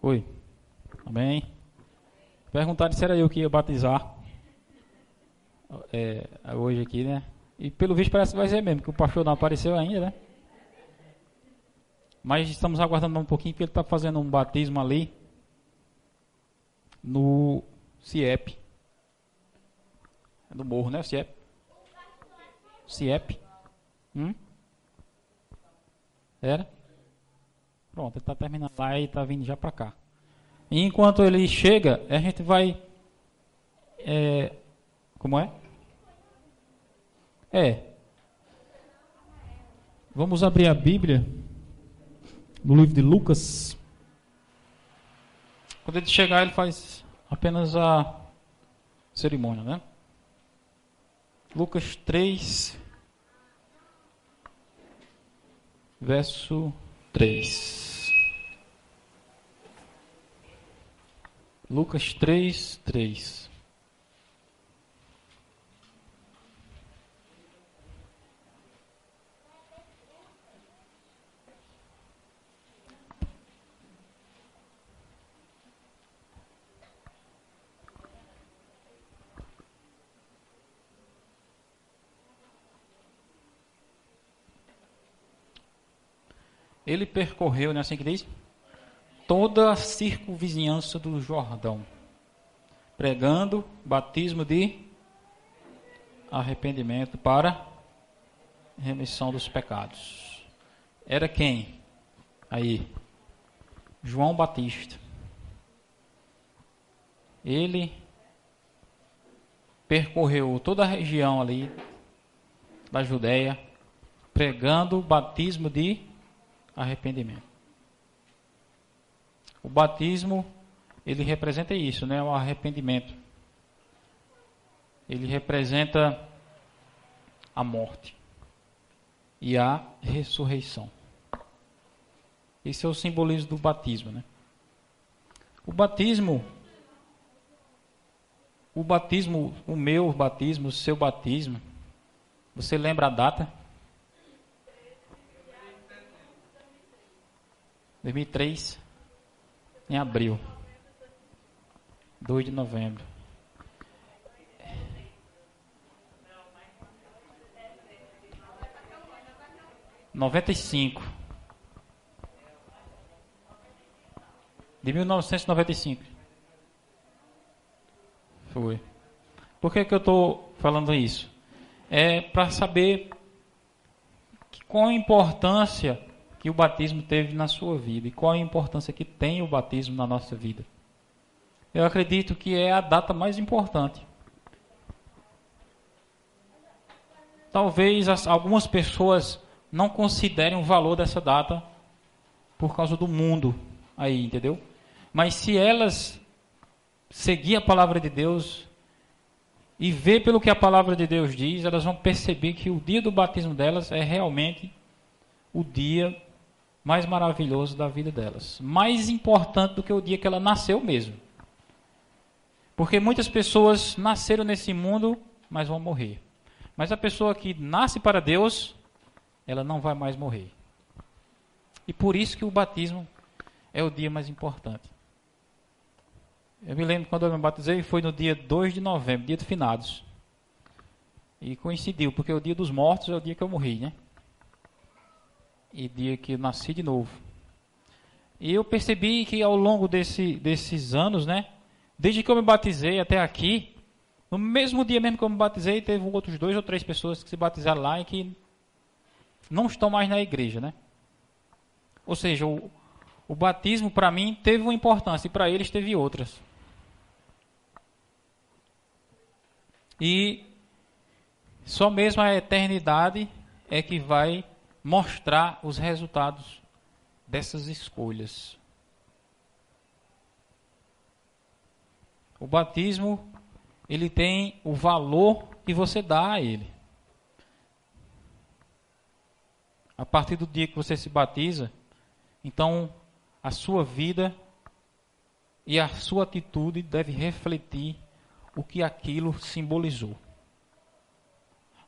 Oi. Amém. Perguntaram se era eu que ia batizar hoje aqui, né? E pelo visto parece que vai ser mesmo, que o pastor não apareceu ainda, né? Mas estamos aguardando um pouquinho, porque ele está fazendo um batismo ali no CIEP. É do morro, né? O CIEP. CIEP. Era? Pronto, ele está terminando lá e está vindo já para cá. E enquanto ele chega, a gente vai... como é? Vamos abrir a Bíblia no livro de Lucas. Quando ele chegar, ele faz apenas a cerimônia, né? Lucas 3, verso 3. Lucas 3, 3. Ele percorreu, não é assim que diz? Toda a circunvizinhança do Jordão, pregando batismo de arrependimento para remissão dos pecados. Era quem? Aí, João Batista. Ele percorreu toda a região ali da Judéia, pregando batismo de arrependimento. O batismo, ele representa isso, né? O arrependimento. Ele representa a morte e a ressurreição. Esse é o simbolismo do batismo, né? O batismo, o meu batismo, o seu batismo, você lembra a data? 2003, em abril, 2 de novembro. De 1995. Foi. Por que eu estou falando isso? É para saber qual a importância que o batismo teve na sua vida e qual a importância que tem o batismo na nossa vida. Eu acredito que é a data mais importante. Talvez algumas pessoas não considerem o valor dessa data por causa do mundo aí, entendeu? Mas se elas seguir a palavra de Deus e ver pelo que a palavra de Deus diz, elas vão perceber que o dia do batismo delas é realmente o dia mais maravilhoso da vida delas. Mais importante do que o dia que ela nasceu mesmo. Porque muitas pessoas nasceram nesse mundo, mas vão morrer. Mas a pessoa que nasce para Deus, ela não vai mais morrer. E por isso que o batismo é o dia mais importante. Eu me lembro quando eu me batizei, foi no dia 2 de novembro, dia de finados. E coincidiu, porque o dia dos mortos é o dia que eu morri, né? E dia que eu nasci de novo. E eu percebi que ao longo desses anos, né? Desde que eu me batizei até aqui, no mesmo dia mesmo que eu me batizei, teve outros 2 ou 3 pessoas que se batizaram lá e que não estão mais na igreja, né? Ou seja, o batismo para mim teve uma importância e para eles teve outras. E só mesmo a eternidade é que vai mostrar os resultados dessas escolhas. O batismo, ele tem o valor que você dá a ele. A partir do dia que você se batiza, então a sua vida e a sua atitude deve refletir o que aquilo simbolizou.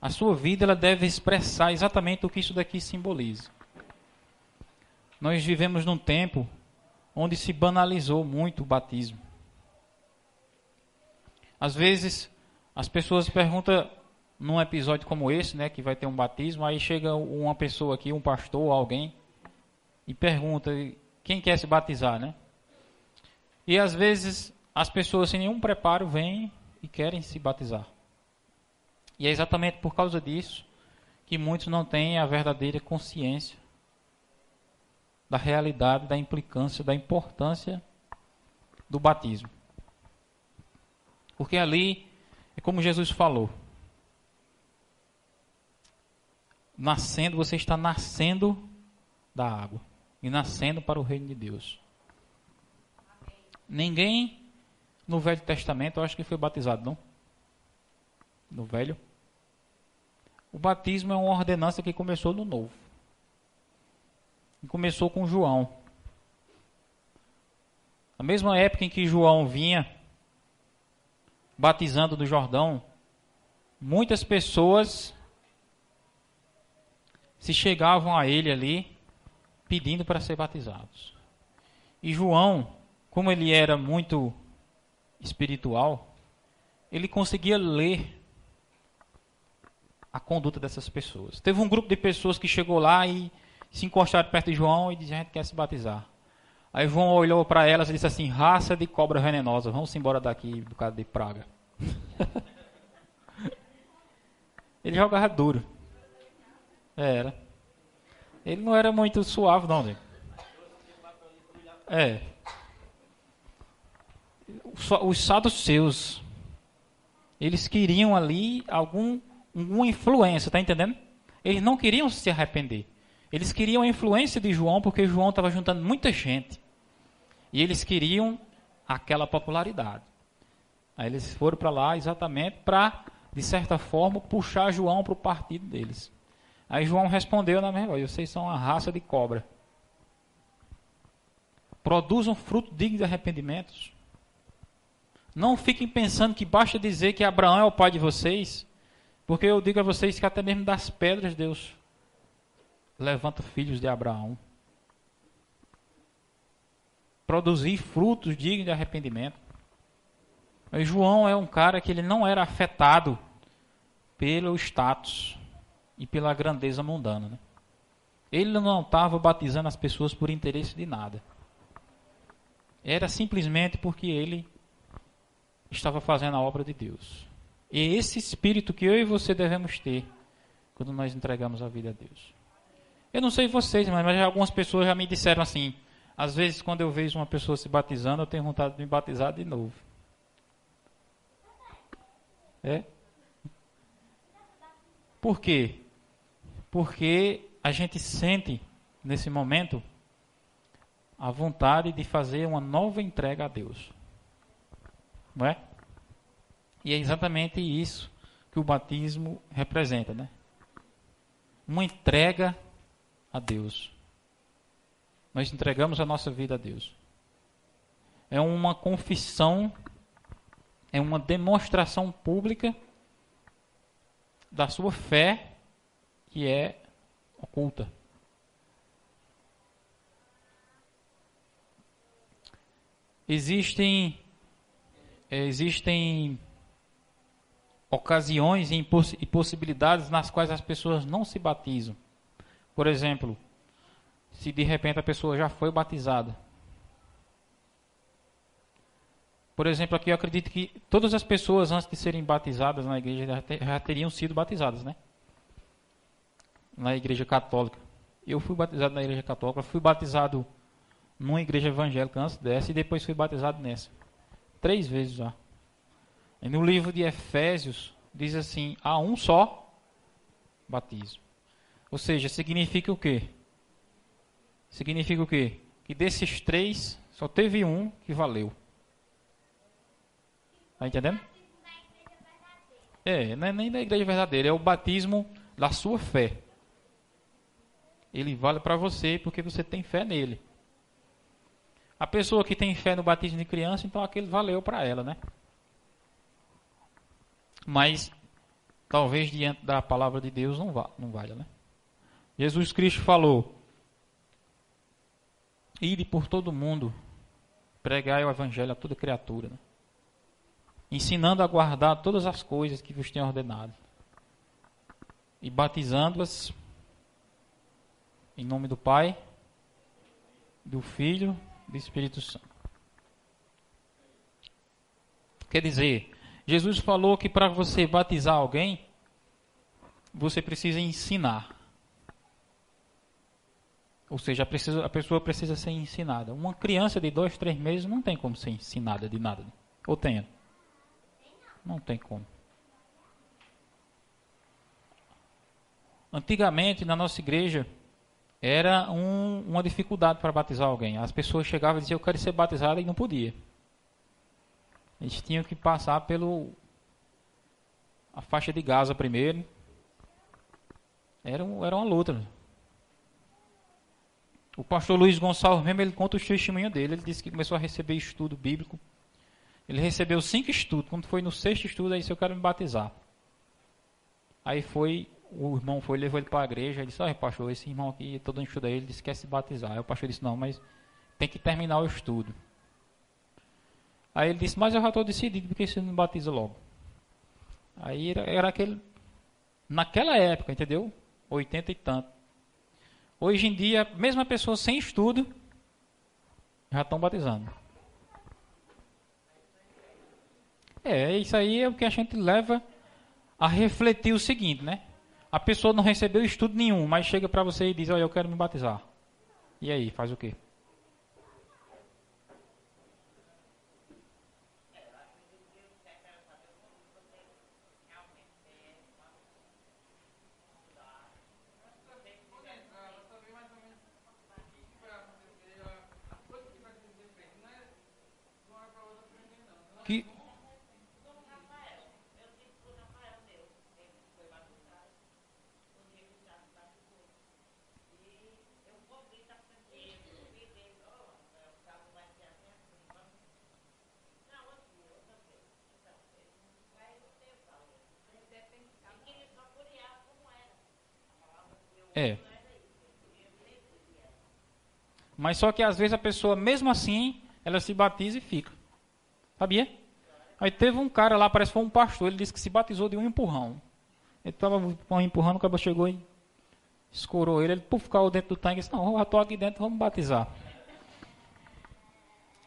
A sua vida ela deve expressar exatamente o que isso daqui simboliza. Nós vivemos num tempo onde se banalizou muito o batismo. Às vezes, as pessoas perguntam, num episódio como esse, né, que vai ter um batismo, aí chega uma pessoa aqui, um pastor, alguém, e pergunta, quem quer se batizar, né? E às vezes, as pessoas sem nenhum preparo vêm e querem se batizar. E é exatamente por causa disso que muitos não têm a verdadeira consciência da realidade, da implicância, da importância do batismo. Porque ali é como Jesus falou. Nascendo, você está nascendo da água e nascendo para o reino de Deus. Ninguém no Velho Testamento, eu acho que foi batizado, não? No Velho. O batismo é uma ordenança que começou no Novo. E começou com João. Na mesma época em que João vinha batizando no Jordão, muitas pessoas se chegavam a ele ali pedindo para ser batizados. E João, como ele era muito espiritual, ele conseguia ler a conduta dessas pessoas. Teve um grupo de pessoas que chegou lá e se encostaram perto de João e disseram: a gente quer se batizar. Aí João olhou para elas e disse assim: raça de cobra venenosa, vamos embora daqui por causa de praga. Ele jogava duro. Era. Ele não era muito suave, não, gente. É. Os saduceus, eles queriam ali alguma influência, tá entendendo? Eles não queriam se arrepender. Eles queriam a influência de João, porque João estava juntando muita gente. E eles queriam aquela popularidade. Aí eles foram para lá exatamente para, de certa forma, puxar João para o partido deles. Aí João respondeu na mesma coisa: vocês são uma raça de cobra. Produzam fruto digno de arrependimentos. Não fiquem pensando que basta dizer que Abraão é o pai de vocês, porque eu digo a vocês que até mesmo das pedras Deus levanta filhos de Abraão. Produzir frutos dignos de arrependimento. Mas João é um cara que ele não era afetado pelo status e pela grandeza mundana, né? Ele não estava batizando as pessoas por interesse de nada. Era simplesmente porque ele estava fazendo a obra de Deus. E esse espírito que eu e você devemos ter quando nós entregamos a vida a Deus. Eu não sei vocês, mas algumas pessoas já me disseram assim: às vezes quando eu vejo uma pessoa se batizando, eu tenho vontade de me batizar de novo. É? Por quê? Porque a gente sente nesse momento a vontade de fazer uma nova entrega a Deus. Não é? E é exatamente isso que o batismo representa, né? Uma entrega a Deus. Nós entregamos a nossa vida a Deus. É uma confissão, é uma demonstração pública da sua fé que é oculta. Existem ocasiões e possibilidades nas quais as pessoas não se batizam. Por exemplo, se de repente a pessoa já foi batizada. Por exemplo, aqui eu acredito que todas as pessoas antes de serem batizadas na igreja já teriam sido batizadas, né? Na igreja católica. Eu fui batizado na igreja católica, fui batizado numa igreja evangélica antes dessa e depois fui batizado nessa. 3 vezes já. E no livro de Efésios diz assim: há um só batismo. Ou seja, significa o quê? Significa o quê? Que desses 3 só teve um que valeu. Está entendendo? Não é nem da igreja verdadeira, é o batismo da sua fé. Ele vale para você porque você tem fé nele. A pessoa que tem fé no batismo de criança, então aquele valeu para ela, né? Mas talvez diante da palavra de Deus não valha, né? Jesus Cristo falou: ide por todo mundo Pregai o evangelho a toda criatura, né? Ensinando a guardar todas as coisas que vos tenho ordenado. E batizando-as em nome do Pai, do Filho e do Espírito Santo. Quer dizer, Jesus falou que para você batizar alguém, você precisa ensinar. Ou seja, a pessoa precisa ser ensinada. Uma criança de 2, 3 meses não tem como ser ensinada de nada. Ou tem? Não tem como. Antigamente, na nossa igreja, era uma dificuldade para batizar alguém. As pessoas chegavam e diziam, eu quero ser batizado, e não podia. Eles tinham que passar a faixa de Gaza primeiro. Era uma luta. O pastor Luiz Gonçalves mesmo, ele conta o testemunho dele. Ele disse que começou a receber estudo bíblico. Ele recebeu 5 estudos. Quando foi no 6º estudo, ele disse, eu quero me batizar. Aí o irmão levou ele para a igreja. Ele disse, olha pastor, esse irmão aqui, todo mundo estuda ele, disse que quer se batizar. Aí o pastor disse, não, mas tem que terminar o estudo. Aí ele disse, mas eu já estou decidido, porque você não batiza logo. Aí era aquele, naquela época, entendeu? 80 e tanto. Hoje em dia, mesmo a pessoa sem estudo, já estão batizando. Isso aí é o que a gente leva a refletir o seguinte, né? A pessoa não recebeu estudo nenhum, mas chega para você e diz, olha, eu quero me batizar. E aí, faz o quê? Que... É. Mas só que às vezes a pessoa, mesmo assim, ela se batiza e fica. Sabia? Aí teve um cara lá, parece que foi um pastor, ele disse que se batizou de um empurrão. Ele estava empurrando, o cara chegou e escorou ele, caiu dentro do tanque e disse, não, eu já estou aqui dentro, vamos batizar.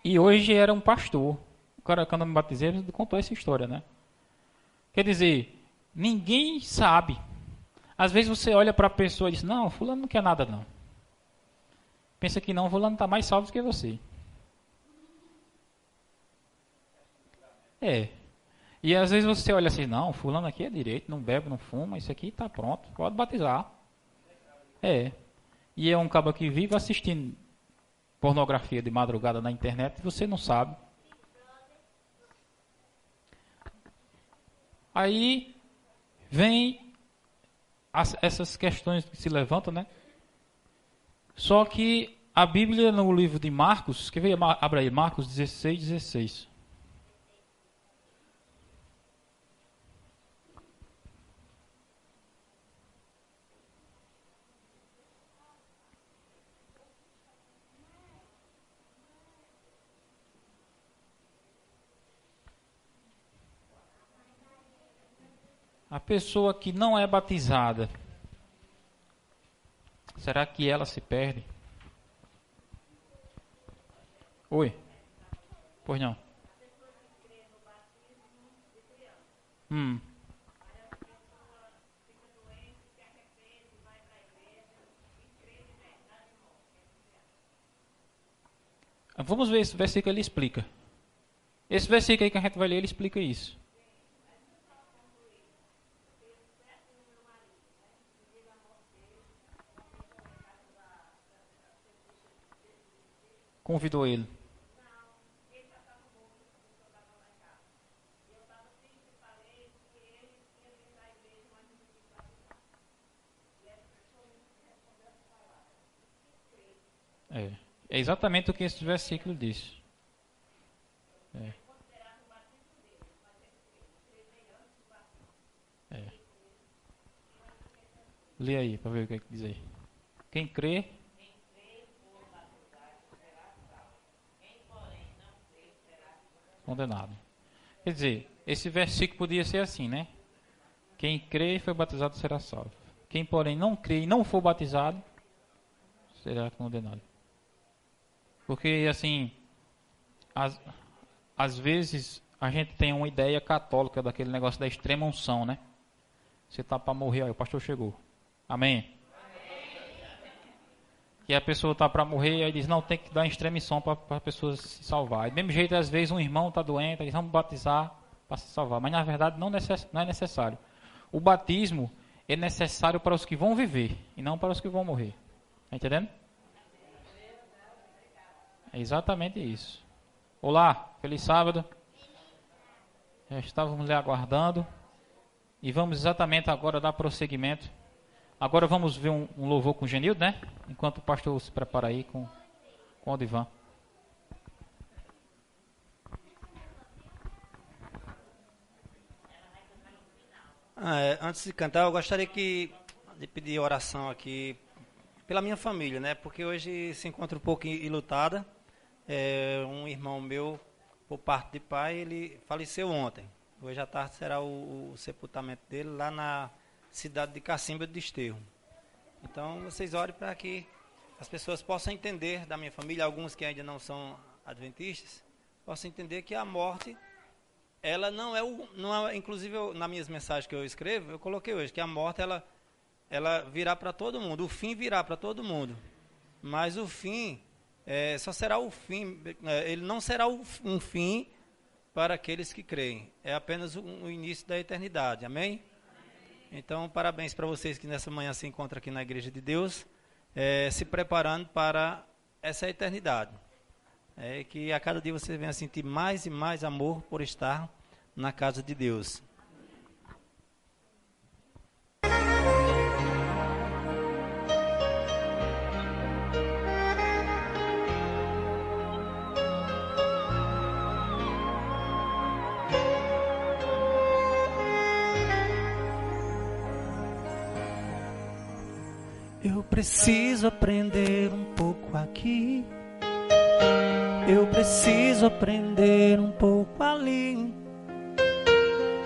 E hoje era um pastor. O cara, quando eu me batizei, ele contou essa história, né? Quer dizer, ninguém sabe. Às vezes você olha para a pessoa e diz, não, fulano não quer nada não. Pensa que não, fulano está mais salvo do que você. E às vezes você olha assim, não, fulano aqui é direito, não bebe, não fuma, isso aqui está pronto, pode batizar. E é um cabo que vive assistindo pornografia de madrugada na internet e você não sabe. Aí vem essas questões que se levantam, né? Só que a Bíblia no livro de Marcos, quer ver? Abra aí, Marcos 16, 16. A pessoa que não é batizada, será que ela se perde? Oi? Pois não. Vamos ver esse versículo, ele explica. Esse versículo aí que a gente vai ler, ele explica isso. Convidou ele. É exatamente o que esse versículo diz. É. Lê aí, para ver o que é que diz aí. Quem crê... condenado. Quer dizer, esse versículo podia ser assim, né? Quem crê e foi batizado será salvo. Quem, porém, não crê e não for batizado, será condenado. Porque, assim, às vezes a gente tem uma ideia católica daquele negócio da extrema unção, né? Você está para morrer, aí o pastor chegou. Amém? Que a pessoa está para morrer e aí diz, não, tem que dar extrema unção para a pessoa se salvar. E do mesmo jeito, às vezes, um irmão está doente, eles vão batizar para se salvar. Mas, na verdade, não é necessário. O batismo é necessário para os que vão viver e não para os que vão morrer. Está entendendo? É exatamente isso. Olá, feliz sábado. Já estávamos lhe aguardando. E vamos exatamente agora dar prosseguimento. Agora vamos ver um louvor com o Genildo, né? Enquanto o pastor se prepara aí com o Odivan. Antes de cantar, eu gostaria de pedir oração aqui pela minha família, né? Porque hoje se encontra um pouco enlutada. Um irmão meu, por parte de pai, ele faleceu ontem. Hoje à tarde será o sepultamento dele lá na cidade de Cacimba de Desterro. Então, vocês orem para que as pessoas possam entender da minha família, alguns que ainda não são adventistas, possam entender que a morte, ela não é inclusive nas minhas mensagens que eu escrevo, eu coloquei hoje, que a morte, ela virá para todo mundo, o fim virá para todo mundo. Mas o fim, só será o fim, ele não será um fim para aqueles que creem. É apenas o início da eternidade. Amém? Então, parabéns para vocês que nessa manhã se encontram aqui na Igreja de Deus, se preparando para essa eternidade. Que a cada dia você venha sentir mais e mais amor por estar na casa de Deus. Eu preciso aprender um pouco aqui. Eu preciso aprender um pouco ali.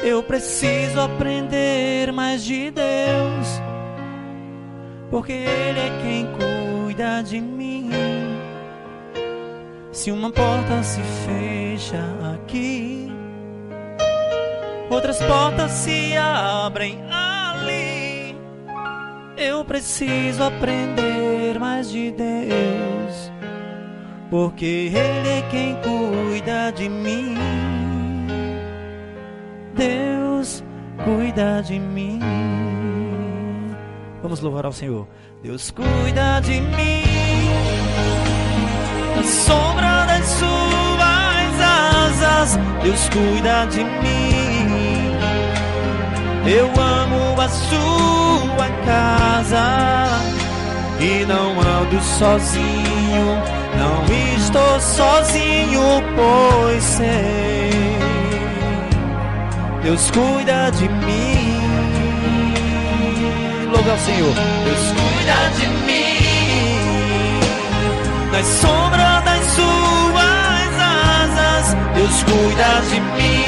Eu preciso aprender mais de Deus, porque Ele é quem cuida de mim. Se uma porta se fecha aqui, outras portas se abrem ali. Eu preciso aprender mais de Deus, porque Ele é quem cuida de mim. Deus cuida de mim. Vamos louvar ao Senhor. Deus cuida de mim, na sombra das suas asas. Deus cuida de mim. Eu amo a sua casa e não ando sozinho. Não estou sozinho, pois sei, Deus cuida de mim. Louve ao Senhor. Deus cuida de mim, nas sombras das suas asas. Deus cuida de mim.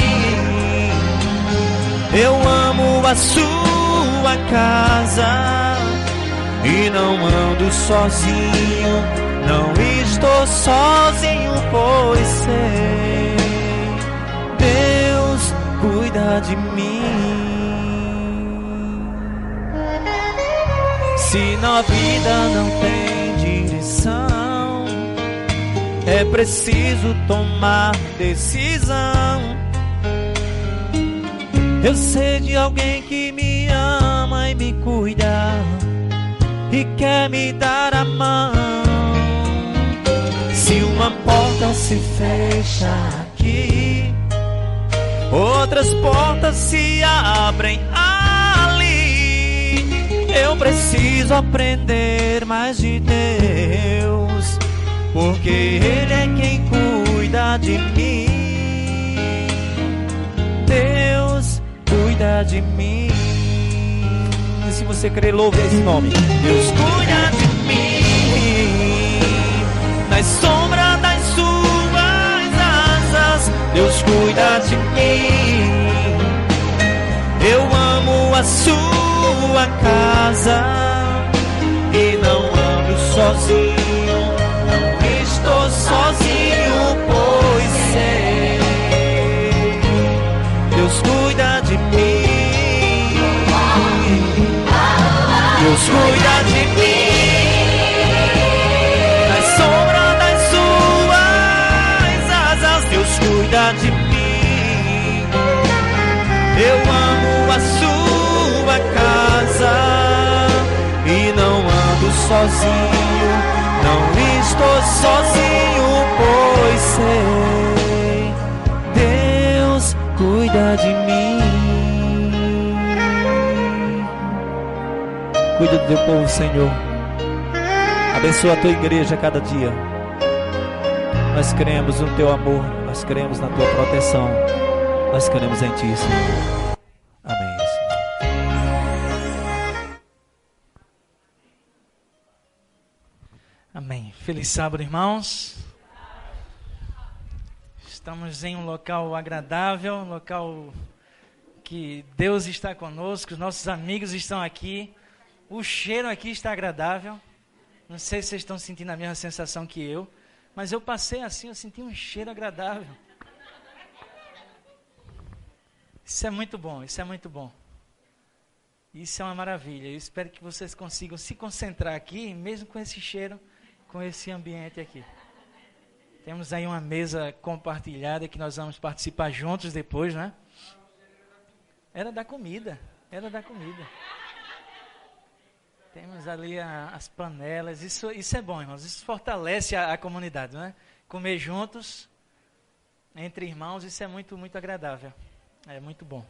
Eu amo a sua casa e não ando sozinho. Não estou sozinho, pois sei, Deus cuida de mim. Se na vida não tem direção, é preciso tomar decisão. Eu sei de alguém que me ama e me cuida e quer me dar a mão. Se uma porta se fecha aqui, outras portas se abrem ali. Eu preciso aprender mais de Deus, porque Ele é quem cuida de mim. Deus cuida de mim. E se você crer, louve esse nome. Deus cuida de mim, nas sombras das suas asas. Deus cuida de mim. Eu amo a sua casa e não ando sozinho, não estou sozinho, pois sei, Deus cuida de mim. Deus cuida de mim. Na sombra das suas asas, Deus cuida de mim. Eu amo a sua casa e não ando sozinho, não estou sozinho, pois sei, Deus cuida de mim. Cuida do teu povo, Senhor. Abençoa a tua igreja a cada dia. Nós cremos no teu amor, nós cremos na tua proteção, nós cremos em ti, Senhor. Amém, Senhor. Amém. Feliz sábado, irmãos. Estamos em um local agradável, um local que Deus está conosco, os nossos amigos estão aqui. O cheiro aqui está agradável. Não sei se vocês estão sentindo a mesma sensação que eu, mas eu passei assim, eu senti um cheiro agradável. Isso é muito bom, isso é muito bom. Isso é uma maravilha. Eu espero que vocês consigam se concentrar aqui, mesmo com esse cheiro, com esse ambiente aqui. Temos aí uma mesa compartilhada que nós vamos participar juntos depois, né? Era da comida, era da comida. Temos ali as panelas, isso é bom, irmãos, isso fortalece a comunidade, né? Comer juntos, entre irmãos, isso é muito, muito agradável, é muito bom.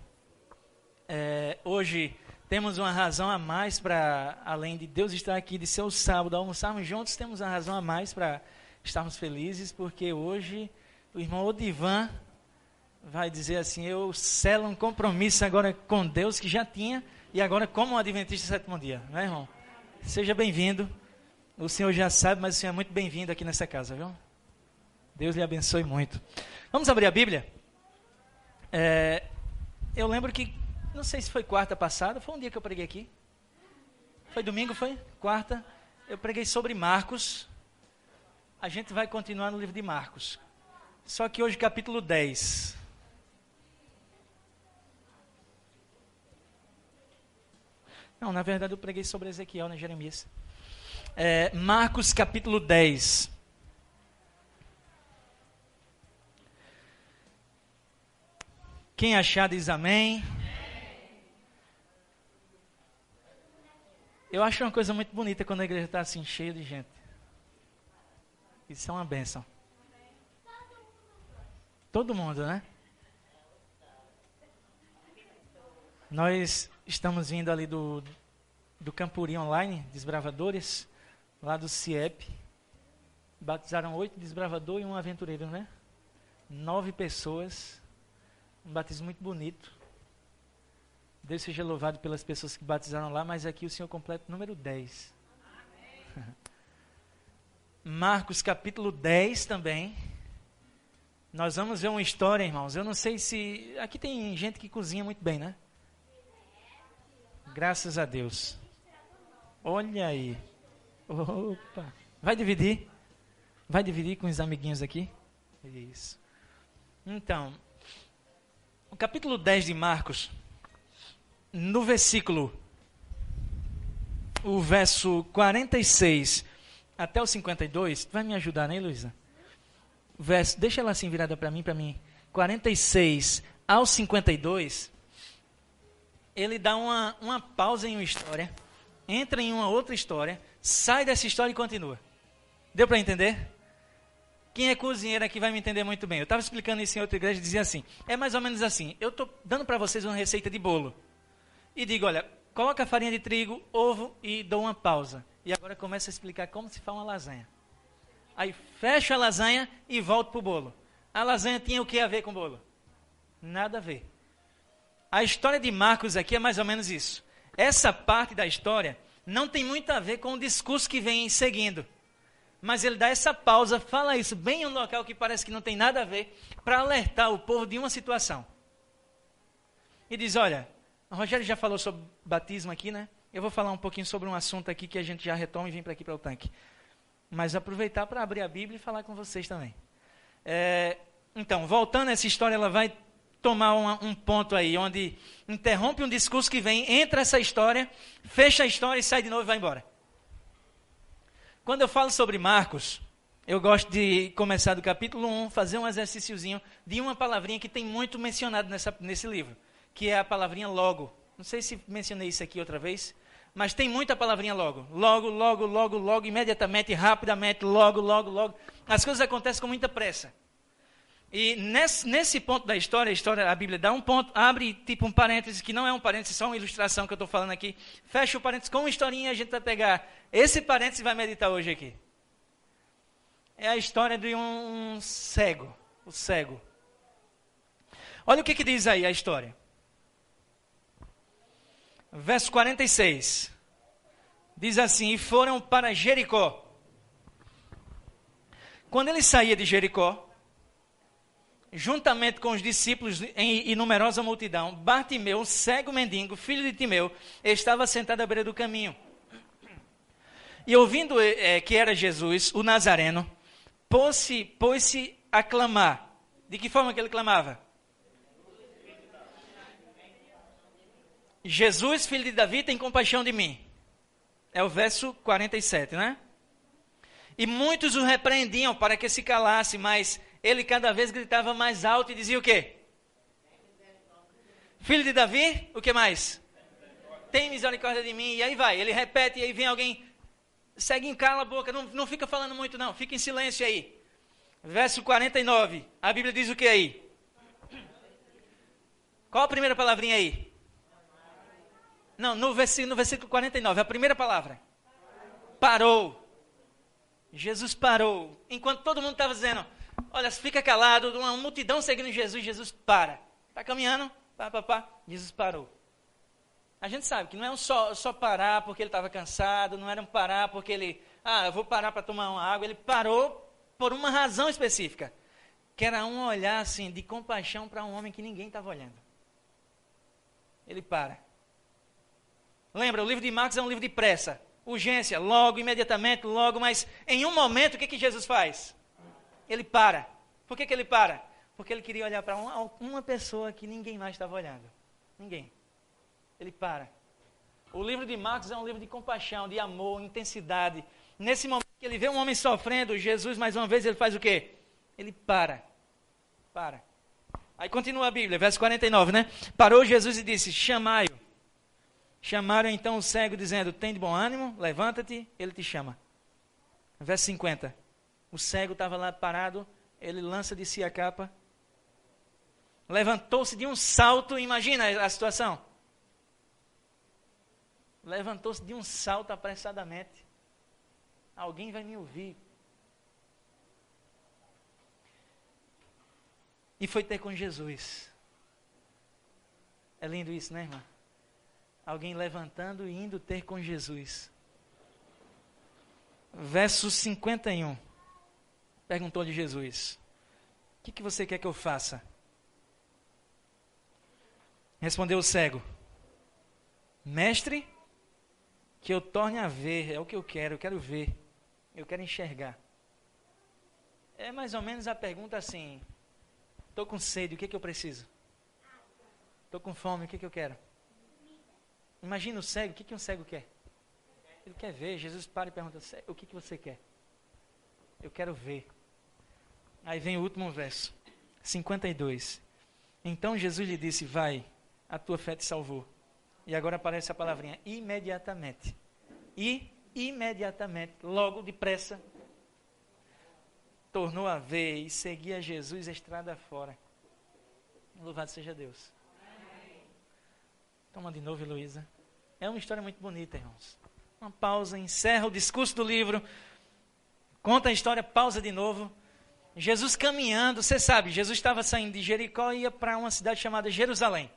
Hoje temos uma razão a mais para, além de Deus estar aqui, de ser o sábado, almoçarmos juntos, temos uma razão a mais para estarmos felizes, porque hoje o irmão Odivan vai dizer assim, eu selo um compromisso agora com Deus que já tinha, e agora como um adventista do sétimo dia, né, irmão? Seja bem-vindo. O senhor já sabe, mas o senhor é muito bem-vindo aqui nessa casa, viu? Deus lhe abençoe muito. Vamos abrir a Bíblia? Eu lembro que, não sei se foi quarta passada, foi um dia que eu preguei aqui. Foi domingo, foi? Quarta. Eu preguei sobre Marcos. A gente vai continuar no livro de Marcos. Só que hoje capítulo 10. Não, na verdade eu preguei sobre Ezequiel, né, Jeremias. Marcos capítulo 10. Quem achar diz amém. Eu acho uma coisa muito bonita quando a igreja está assim, cheia de gente. Isso é uma bênção. Todo mundo, né? Nós estamos vindo ali do Campuri Online, Desbravadores, lá do CIEP. Batizaram 8 desbravadores e um aventureiro, né? 9 pessoas. Um batismo muito bonito. Deus seja louvado pelas pessoas que batizaram lá, mas aqui o Senhor completa o número 10. Marcos capítulo 10 também. Nós vamos ver uma história, irmãos. Eu não sei se... Aqui tem gente que cozinha muito bem, né? Graças a Deus. Olha aí. Opa. Vai dividir? Vai dividir com os amiguinhos aqui? Isso. Então, o capítulo 10 de Marcos, no versículo, o verso 46 até o 52, vai me ajudar, né, Luísa? Deixa ela assim virada para mim. 46 ao 52, ele dá uma pausa em uma história, entra em uma outra história, sai dessa história e continua. Deu para entender? Quem é cozinheiro aqui vai me entender muito bem. Eu estava explicando isso em outra igreja e dizia assim, é mais ou menos assim, eu estou dando para vocês uma receita de bolo. E digo, olha, coloca farinha de trigo, ovo e dou uma pausa. E agora começo a explicar como se faz uma lasanha. Aí fecho a lasanha e volto para o bolo. A lasanha tinha o que a ver com o bolo? Nada a ver. A história de Marcos aqui é mais ou menos isso. Essa parte da história não tem muito a ver com o discurso que vem seguindo. Mas ele dá essa pausa, fala isso bem em um local que parece que não tem nada a ver, para alertar o povo de uma situação. E diz, olha, o Rogério já falou sobre batismo aqui, né? Eu vou falar um pouquinho sobre um assunto aqui que a gente já retoma e vem para aqui para o tanque. Mas aproveitar para abrir a Bíblia e falar com vocês também. Então, voltando a essa história, ela vai tomar um ponto aí, onde interrompe um discurso que vem, entra essa história, fecha a história e sai de novo e vai embora. Quando eu falo sobre Marcos, eu gosto de começar do capítulo 1, fazer um exercíciozinho de uma palavrinha que tem muito mencionado nesse livro, que é a palavrinha logo. Não sei se mencionei isso aqui outra vez, mas tem muita palavrinha logo. Logo, logo, logo, logo, imediatamente, rapidamente, logo, logo, logo. As coisas acontecem com muita pressa. E nesse ponto da história, a Bíblia dá um ponto, abre tipo um parêntese, que não é um parêntese, só uma ilustração que eu estou falando aqui. Fecha o parêntese com uma historinha e a gente vai pegar esse parêntese e vai meditar hoje aqui. É a história de um cego, o cego. Olha o que diz aí a história. Verso 46. Diz assim, e foram para Jericó. Quando ele saía de Jericó, juntamente com os discípulos e numerosa multidão, Bartimeu, cego mendigo, filho de Timeu, estava sentado à beira do caminho. E ouvindo que era Jesus, o Nazareno, pôs-se a clamar. De que forma que ele clamava? Jesus, filho de Davi, tem compaixão de mim. É o verso 47, né? E muitos o repreendiam para que se calasse, mas ele cada vez gritava mais alto e dizia o quê? Filho de Davi, o que mais? Tem misericórdia de mim. E aí vai, ele repete e aí vem alguém, segue, cala a boca, não fica falando muito não, fica em silêncio aí. Verso 49, a Bíblia diz o que aí? Qual a primeira palavrinha aí? Não, no versículo 49, a primeira palavra. Parou. Jesus parou. Enquanto todo mundo estava dizendo, olha, fica calado, uma multidão seguindo Jesus, Jesus para. Está caminhando, pá. Jesus parou. A gente sabe que não é só parar porque ele estava cansado, não era um parar porque ele, eu vou parar para tomar uma água. Ele parou por uma razão específica, que era um olhar assim, de compaixão para um homem que ninguém estava olhando. Ele para. Lembra, o livro de Marcos é um livro de pressa, urgência, logo, imediatamente, logo, mas em um momento, o que Jesus faz? Ele para. Por que ele para? Porque ele queria olhar para uma pessoa que ninguém mais estava olhando. Ninguém. Ele para. O livro de Marcos é um livro de compaixão, de amor, intensidade. Nesse momento que ele vê um homem sofrendo, Jesus, mais uma vez, ele faz o quê? Ele para. Para. Aí continua a Bíblia, verso 49, né? Parou Jesus e disse, chamai-o. Chamaram então o cego, dizendo, tem de bom ânimo, levanta-te, ele te chama. Verso 50. O cego estava lá parado, ele lança de si a capa, levantou-se de um salto, imagina a situação. Levantou-se de um salto apressadamente. Alguém vai me ouvir. E foi ter com Jesus. É lindo isso, né, irmã? Alguém levantando e indo ter com Jesus. Verso 51. Perguntou-lhe Jesus, o que você quer que eu faça? Respondeu o cego, mestre, que eu torne a ver, é o que eu quero ver, eu quero enxergar. É mais ou menos a pergunta assim, estou com sede, o que eu preciso? Estou com fome, o que eu quero? Imagina o cego, o que um cego quer? Ele quer ver. Jesus para e pergunta, o que você quer? Eu quero ver. Aí vem o último verso, 52. Então Jesus lhe disse, vai, a tua fé te salvou. E agora aparece a palavrinha, imediatamente. E imediatamente, logo depressa, tornou a ver e seguia Jesus estrada fora. Louvado seja Deus. Toma de novo, Heloísa. É uma história muito bonita, irmãos. Uma pausa, encerra o discurso do livro, conta a história, pausa de novo. Jesus caminhando, você sabe, Jesus estava saindo de Jericó e ia para uma cidade chamada Jerusalém.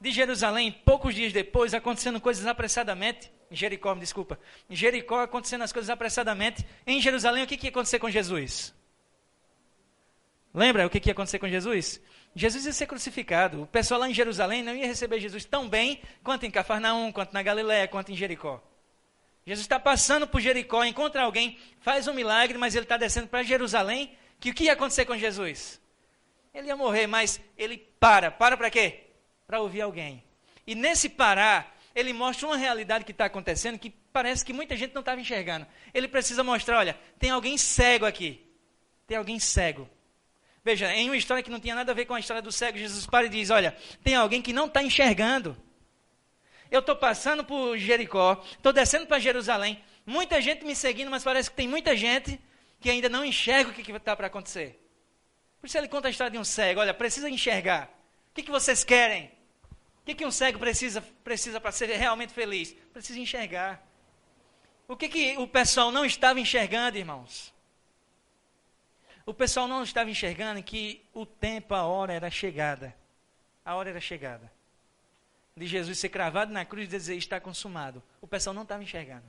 De Jerusalém, poucos dias depois, acontecendo coisas apressadamente, Jericó, desculpa. Em Jericó, acontecendo as coisas apressadamente. Em Jerusalém, o que ia acontecer com Jesus? Lembra o que ia acontecer com Jesus? Jesus ia ser crucificado. O pessoal lá em Jerusalém não ia receber Jesus tão bem quanto em Cafarnaum, quanto na Galiléia, quanto em Jericó. Jesus está passando por Jericó, encontra alguém, faz um milagre, mas ele está descendo para Jerusalém. Que o que ia acontecer com Jesus? Ele ia morrer, mas ele para. Para quê? Para ouvir alguém. E nesse parar, ele mostra uma realidade que está acontecendo que parece que muita gente não estava enxergando. Ele precisa mostrar, olha, tem alguém cego aqui. Tem alguém cego. Veja, em uma história que não tinha nada a ver com a história do cego, Jesus para e diz, olha, tem alguém que não está enxergando. Eu estou passando por Jericó, estou descendo para Jerusalém, muita gente me seguindo, mas parece que tem muita gente que ainda não enxerga o que está para acontecer. Por isso ele conta a história de um cego, olha, precisa enxergar. O que vocês querem? O que um cego precisa para ser realmente feliz? Precisa enxergar. O que o pessoal não estava enxergando, irmãos? O pessoal não estava enxergando que o tempo, a hora era chegada. A hora era chegada. De Jesus ser cravado na cruz e dizer, está consumado. O pessoal não estava enxergando.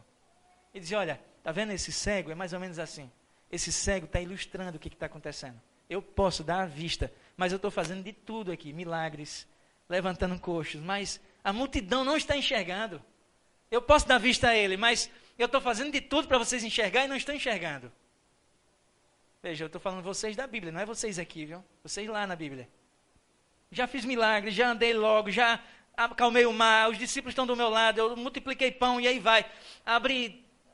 Ele dizia, olha, está vendo esse cego? É mais ou menos assim. Esse cego está ilustrando o que está acontecendo. Eu posso dar a vista, mas eu estou fazendo de tudo aqui, milagres, levantando coxos, mas a multidão não está enxergando. Eu posso dar vista a ele, mas eu estou fazendo de tudo para vocês enxergarem e não estão enxergando. Veja, eu estou falando vocês da Bíblia, não é vocês aqui, viu? Vocês lá na Bíblia. Já fiz milagres, já andei logo, já acalmei o mar, os discípulos estão do meu lado, eu multipliquei pão e aí vai.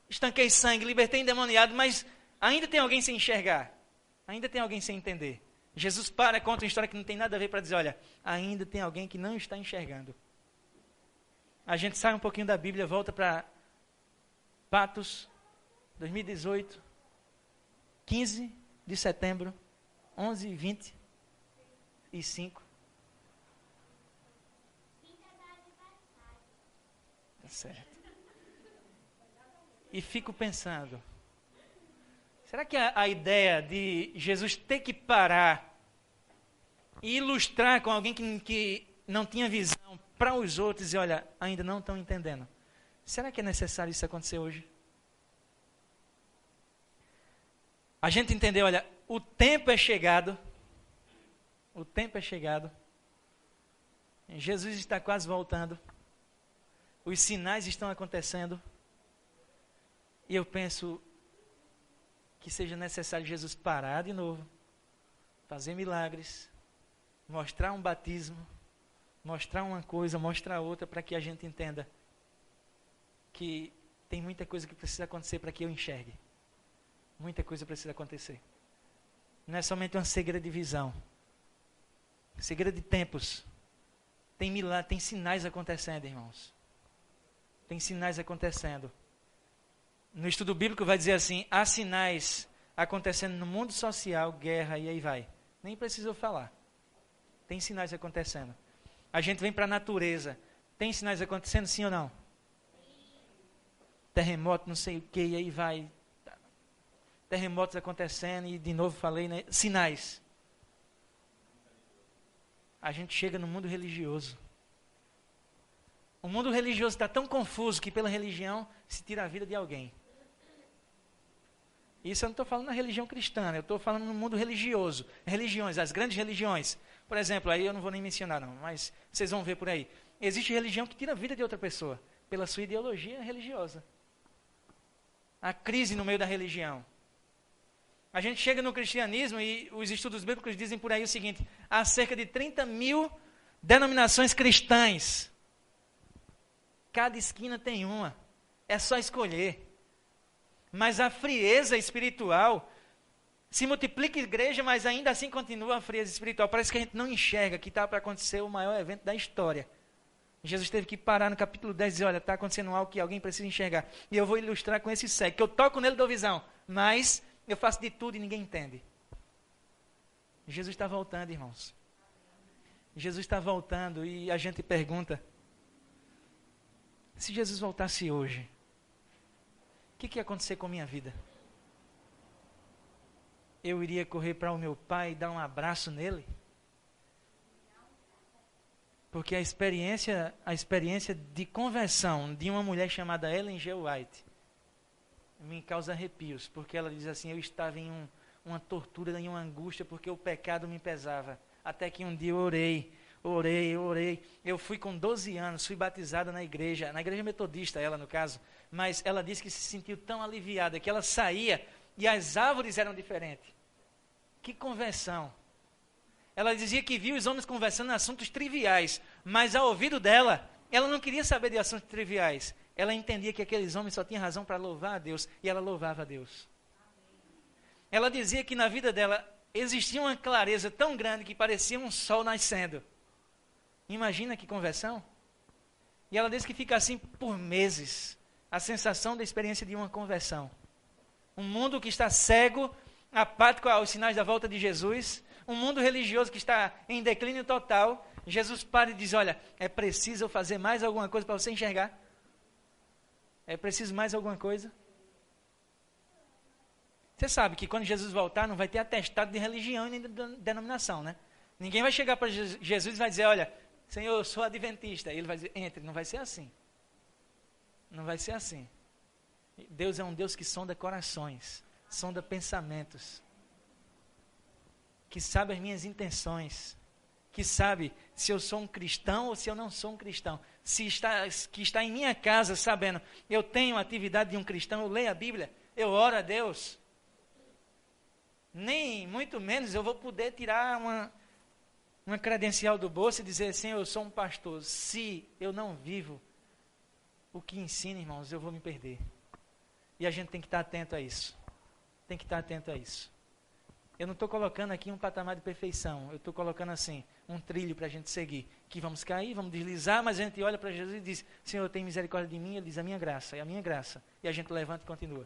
Estanquei sangue, libertei endemoniado, mas ainda tem alguém sem enxergar. Ainda tem alguém sem entender. Jesus conta uma história que não tem nada a ver para dizer, olha, ainda tem alguém que não está enxergando. A gente sai um pouquinho da Bíblia, volta para Patos, 2018, 15 de setembro, 11h25. Tá certo. E fico pensando, será que a ideia de Jesus ter que parar e ilustrar com alguém que não tinha visão para os outros e olha, ainda não estão entendendo. Será que é necessário isso acontecer hoje? A gente entendeu, olha, o tempo é chegado. O tempo é chegado. Jesus está quase voltando. Os sinais estão acontecendo. E eu penso que seja necessário Jesus parar de novo, fazer milagres, mostrar um batismo, mostrar uma coisa, mostrar outra, para que a gente entenda que tem muita coisa que precisa acontecer para que eu enxergue. Muita coisa precisa acontecer. Não é somente uma cegueira de visão, cegueira de tempos. Tem milagres, tem sinais acontecendo, irmãos. Tem sinais acontecendo. No estudo bíblico vai dizer assim, há sinais acontecendo no mundo social, guerra e aí vai. Nem preciso eu falar. Tem sinais acontecendo. A gente vem para a natureza. Tem sinais acontecendo, sim ou não? Terremoto, não sei o que, e aí vai. Terremotos acontecendo, e de novo falei, né? Sinais. A gente chega no mundo religioso. O mundo religioso está tão confuso que pela religião se tira a vida de alguém. Isso eu não estou falando na religião cristã, eu estou falando no mundo religioso. Religiões, as grandes religiões. Por exemplo, aí eu não vou nem mencionar não, mas vocês vão ver por aí. Existe religião que tira a vida de outra pessoa, pela sua ideologia religiosa. A crise no meio da religião. A gente chega no cristianismo e os estudos bíblicos dizem por aí o seguinte, há cerca de 30 mil denominações cristãs. Cada esquina tem uma. É só escolher. Mas a frieza espiritual, se multiplica igreja, mas ainda assim continua a frieza espiritual. Parece que a gente não enxerga que está para acontecer o maior evento da história. Jesus teve que parar no capítulo 10 e dizer, olha, está acontecendo algo que alguém precisa enxergar. E eu vou ilustrar com esse cego, que eu toco nele e dou visão. Mas eu faço de tudo e ninguém entende. Jesus está voltando, irmãos. Jesus está voltando e a gente pergunta, se Jesus voltasse hoje, o que ia acontecer com a minha vida? Eu iria correr para o meu pai e dar um abraço nele? Porque a experiência de conversão de uma mulher chamada Ellen G. White me causa arrepios, porque ela diz assim: eu estava em uma tortura, em uma angústia, porque o pecado me pesava. Até que um dia eu orei. Eu fui com 12 anos, fui batizada na igreja metodista, ela no caso, mas ela disse que se sentiu tão aliviada, que ela saía e as árvores eram diferentes. Que conversão! Ela dizia que viu os homens conversando em assuntos triviais, mas ao ouvido dela, ela não queria saber de assuntos triviais. Ela entendia que aqueles homens só tinham razão para louvar a Deus, e ela louvava a Deus. Ela dizia que na vida dela existia uma clareza tão grande que parecia um sol nascendo. Imagina que conversão. E ela diz que fica assim por meses, a sensação da experiência de uma conversão. Um mundo que está cego, apático aos sinais da volta de Jesus, um mundo religioso que está em declínio total. Jesus para e diz: olha, é preciso eu fazer mais alguma coisa para você enxergar? É preciso mais alguma coisa? Você sabe que quando Jesus voltar não vai ter atestado de religião e nem de denominação, né? Ninguém vai chegar para Jesus e vai dizer: olha, Senhor, eu sou adventista. E ele vai dizer: entre. Não vai ser assim. Não vai ser assim. Deus é um Deus que sonda corações, sonda pensamentos, que sabe as minhas intenções, que sabe se eu sou um cristão ou se eu não sou um cristão, que está em minha casa sabendo, eu tenho a atividade de um cristão, eu leio a Bíblia, eu oro a Deus. Nem muito menos eu vou poder tirar uma credencial do bolso e dizer assim: eu sou um pastor. Se eu não vivo o que ensina, irmãos, eu vou me perder. E a gente tem que estar atento a isso. Tem que estar atento a isso. Eu não estou colocando aqui um patamar de perfeição. Eu estou colocando assim, um trilho para a gente seguir. Que vamos cair, vamos deslizar, mas a gente olha para Jesus e diz: Senhor, tem misericórdia de mim. Ele diz: a minha graça, é a minha graça. E a gente levanta e continua.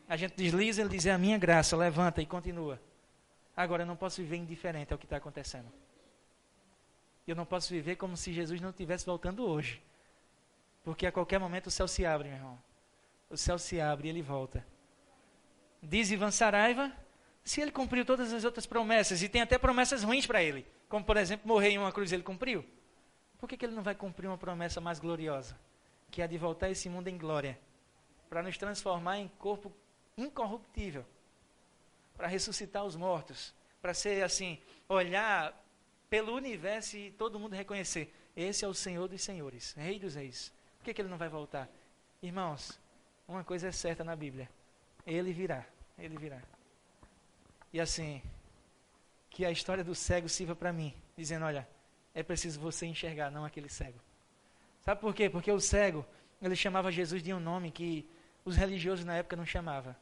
A gente desliza, ele diz: é a minha graça, levanta e continua. Agora, eu não posso viver indiferente ao que está acontecendo. Eu não posso viver como se Jesus não estivesse voltando hoje. Porque a qualquer momento o céu se abre, meu irmão. O céu se abre e ele volta. Diz Ivan Saraiva, se ele cumpriu todas as outras promessas, e tem até promessas ruins para ele, como por exemplo, morrer em uma cruz, ele cumpriu. Por que ele não vai cumprir uma promessa mais gloriosa? Que é a de voltar esse mundo em glória, para nos transformar em corpo incorruptível, para ressuscitar os mortos, para ser assim, olhar pelo universo e todo mundo reconhecer: esse é o Senhor dos senhores, Rei dos reis. Por que ele não vai voltar? Irmãos, uma coisa é certa na Bíblia: ele virá, ele virá. E assim, que a história do cego sirva para mim, dizendo: olha, é preciso você enxergar, não aquele cego. Sabe por quê? Porque o cego, ele chamava Jesus de um nome que os religiosos na época não chamavam.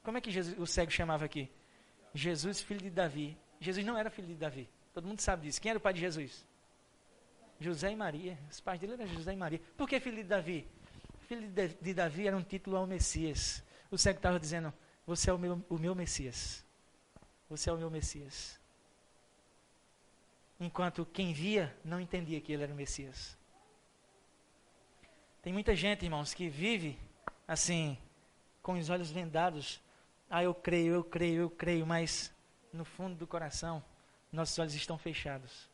Como é que o cego chamava aqui? Jesus, filho de Davi. Jesus não era filho de Davi. Todo mundo sabe disso. Quem era o pai de Jesus? José e Maria. Os pais dele eram José e Maria. Por que filho de Davi? Filho de Davi era um título ao Messias. O cego estava dizendo: você é o meu Messias. Você é o meu Messias. Enquanto quem via não entendia que ele era o Messias. Tem muita gente, irmãos, que vive assim, com os olhos vendados. Eu creio, mas no fundo do coração, nossos olhos estão fechados.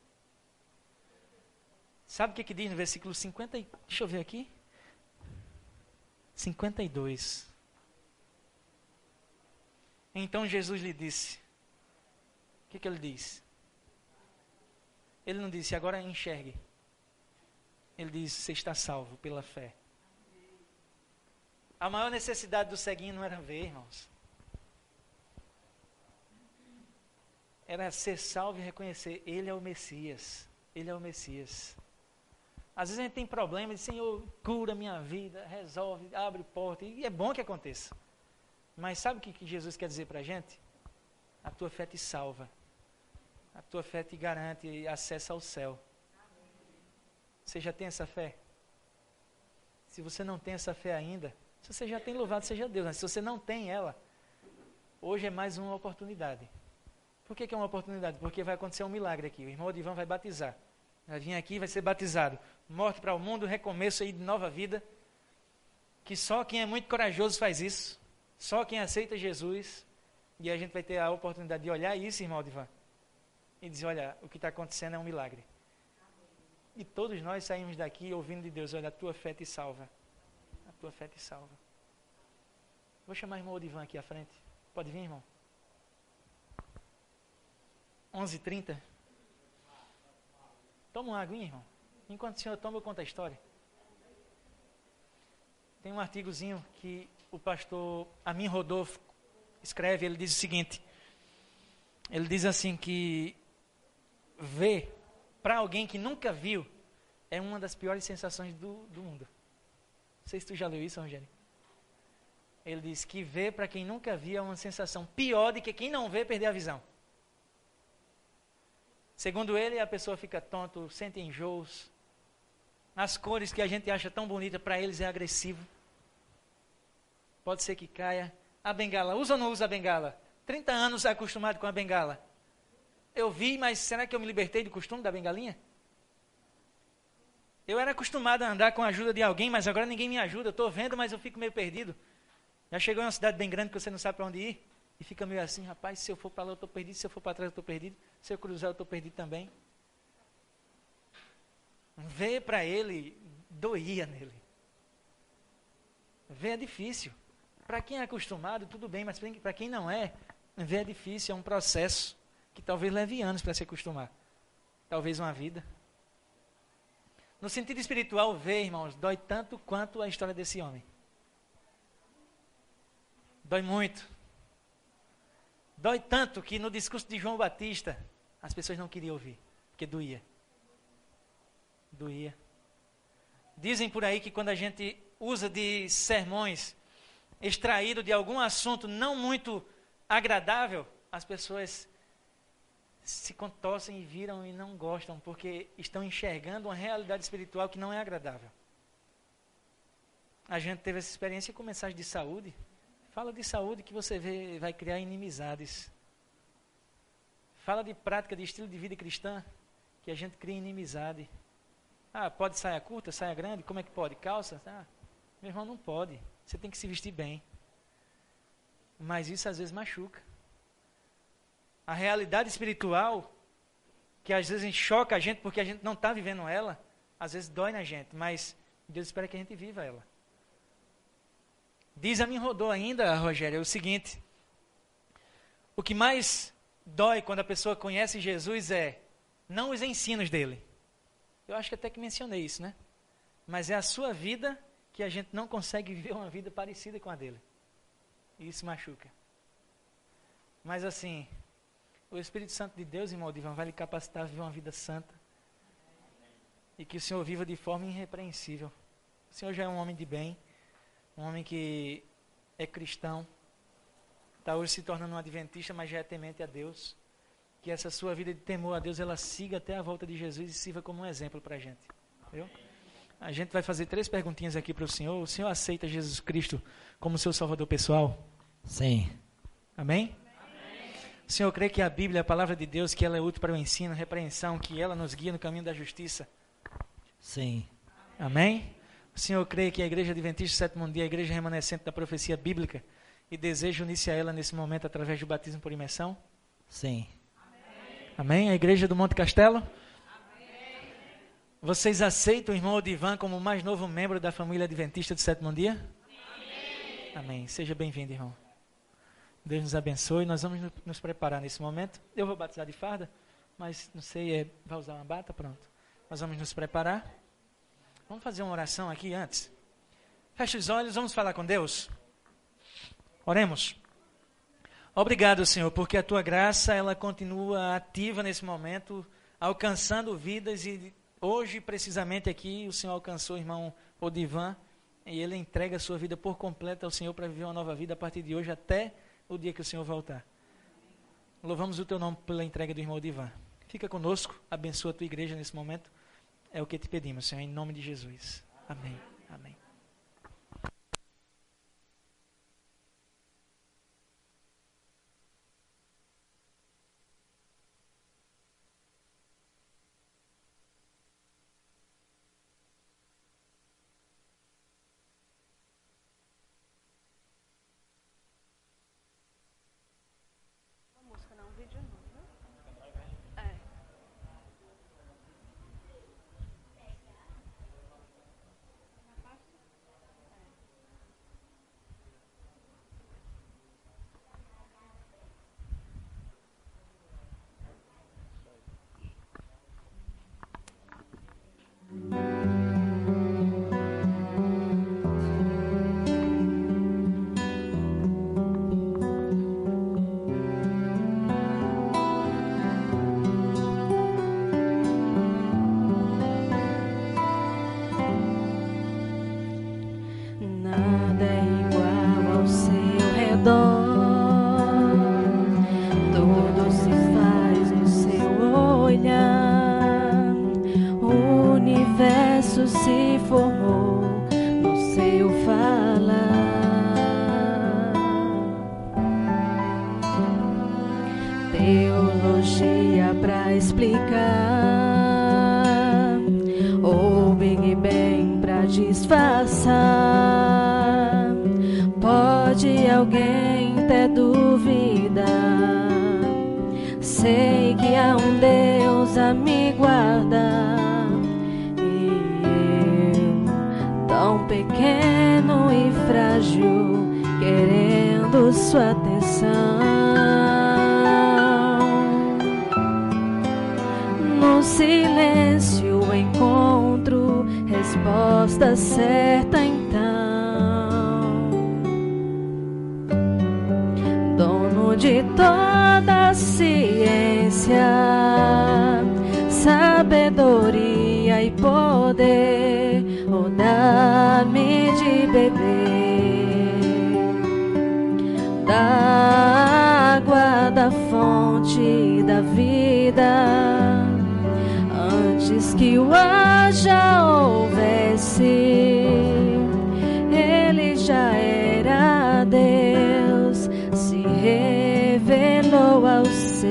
Sabe o que diz no versículo 50? Deixa eu ver aqui. 52. Então Jesus lhe disse. O que ele diz? Ele não disse: agora enxergue. Ele diz: você está salvo pela fé. A maior necessidade do ceguinho não era ver, irmãos. Era ser salvo e reconhecer: ele é o Messias. Ele é o Messias. Às vezes a gente tem problema de: Senhor, cura minha vida, resolve, abre porta. E é bom que aconteça. Mas sabe o que Jesus quer dizer para a gente? A tua fé te salva. A tua fé te garante acesso ao céu. Você já tem essa fé? Se você não tem essa fé ainda, se você já tem, louvado seja Deus, mas se você não tem ela, hoje é mais uma oportunidade. Por que é uma oportunidade? Porque vai acontecer um milagre aqui. O irmão Odivan vai batizar. Vai vir aqui e vai ser batizado. Morte para o mundo, recomeço aí de nova vida. Que só quem é muito corajoso faz isso. Só quem aceita Jesus. E a gente vai ter a oportunidade de olhar isso, irmão Odivan, e dizer: olha, o que está acontecendo é um milagre. E todos nós saímos daqui ouvindo de Deus, olha, a tua fé te salva. A tua fé te salva. Vou chamar o irmão Odivan aqui à frente. Pode vir, irmão? 11h30. Toma uma aguinha, irmão. Enquanto o senhor toma, eu conto a história. Tem um artigozinho que o pastor Amin Rodolfo escreve, ele diz o seguinte. Ele diz assim que ver para alguém que nunca viu é uma das piores sensações do mundo. Não sei se tu já leu isso, Rogério. Ele diz que ver para quem nunca viu é uma sensação pior do que quem não vê perder a visão. Segundo ele, a pessoa fica tonta, sente enjoos. As cores que a gente acha tão bonita, para eles é agressivo. Pode ser que caia. A bengala, usa ou não usa a bengala? 30 anos acostumado com a bengala. Eu vi, mas será que eu me libertei do costume da bengalinha? Eu era acostumado a andar com a ajuda de alguém, mas agora ninguém me ajuda. Eu estou vendo, mas eu fico meio perdido. Já chegou em uma cidade bem grande que você não sabe para onde ir? E fica meio assim, rapaz, se eu for para lá eu estou perdido, se eu for para trás eu estou perdido, se eu cruzar eu estou perdido também. Ver para ele doía nele. Ver é difícil. Para quem é acostumado, tudo bem, mas para quem não é, ver é difícil, é um processo que talvez leve anos para se acostumar. Talvez uma vida. No sentido espiritual, ver, irmãos, dói tanto quanto a história desse homem. Dói muito. Dói tanto que no discurso de João Batista, as pessoas não queriam ouvir, porque doía. Doía. Dizem por aí que quando a gente usa de sermões extraído de algum assunto não muito agradável, as pessoas se contorcem e viram e não gostam, porque estão enxergando uma realidade espiritual que não é agradável. A gente teve essa experiência com mensagem de saúde. Fala de saúde que você vai criar inimizades. Fala de prática, de estilo de vida cristã, que a gente cria inimizade. Ah, pode saia curta, saia grande? Como é que pode? Calça? Ah, meu irmão, não pode. Você tem que se vestir bem. Mas isso às vezes machuca. A realidade espiritual, que às vezes choca a gente porque a gente não está vivendo ela, às vezes dói na gente, mas Deus espera que a gente viva ela. Diz a mim rodou ainda, Rogério, é o seguinte: o que mais dói quando a pessoa conhece Jesus é não os ensinos dele. Eu acho que até que mencionei isso, né? Mas é a sua vida que a gente não consegue viver uma vida parecida com a dele. E isso machuca. Mas assim, o Espírito Santo de Deus, irmão Divan, vai lhe capacitar a viver uma vida santa. E que o Senhor viva de forma irrepreensível. O Senhor já é um homem de bem, um homem que é cristão, está hoje se tornando um adventista, mas já é temente a Deus. Que essa sua vida de temor a Deus, ela siga até a volta de Jesus e sirva como um exemplo para a gente. Viu? A gente vai fazer 3 perguntinhas aqui para o Senhor. O Senhor aceita Jesus Cristo como seu Salvador pessoal? Sim. Amém? O Senhor crê que a Bíblia, a palavra de Deus, que ela é útil para o ensino, repreensão, que ela nos guia no caminho da justiça? Sim. Amém? O Senhor crê que a Igreja Adventista do Sétimo Dia é a igreja remanescente da profecia bíblica e deseja unir-se a ela nesse momento através do batismo por imersão? Sim. Amém? A Igreja do Monte Castelo? Amém. Vocês aceitam o irmão Odivan como o mais novo membro da família Adventista do Sétimo Dia? Amém. Amém. Seja bem-vindo, irmão. Deus nos abençoe. Nós vamos nos preparar nesse momento. Eu vou batizar de farda, mas não sei, vai usar uma bata? Pronto. Nós vamos nos preparar. Vamos fazer uma oração aqui antes. Feche os olhos, vamos falar com Deus. Oremos. Obrigado, Senhor, porque a Tua graça, ela continua ativa nesse momento, alcançando vidas, e hoje, precisamente aqui, o Senhor alcançou o irmão Odivan, e ele entrega a sua vida por completo ao Senhor para viver uma nova vida a partir de hoje até o dia que o Senhor voltar. Louvamos o Teu nome pela entrega do irmão Odivan. Fica conosco, abençoa a Tua igreja nesse momento. É o que te pedimos, Senhor, em nome de Jesus. Amém. Amém. redor, tudo se faz no seu olhar, o universo se formou no seu falar. Teologia pra explicar, ou Big Bang pra disfarçar. Pode alguém ter dúvida? Sei que há um Deus a me guardar, e eu, tão pequeno e frágil, querendo sua atenção. No silêncio encontro resposta certa então. Dono de toda a ciência, sabedoria e poder, oh, dá-me de beber da água da fonte da vida. Antes que o ar já houvesse, ele já era Deus, se revelou aos seus.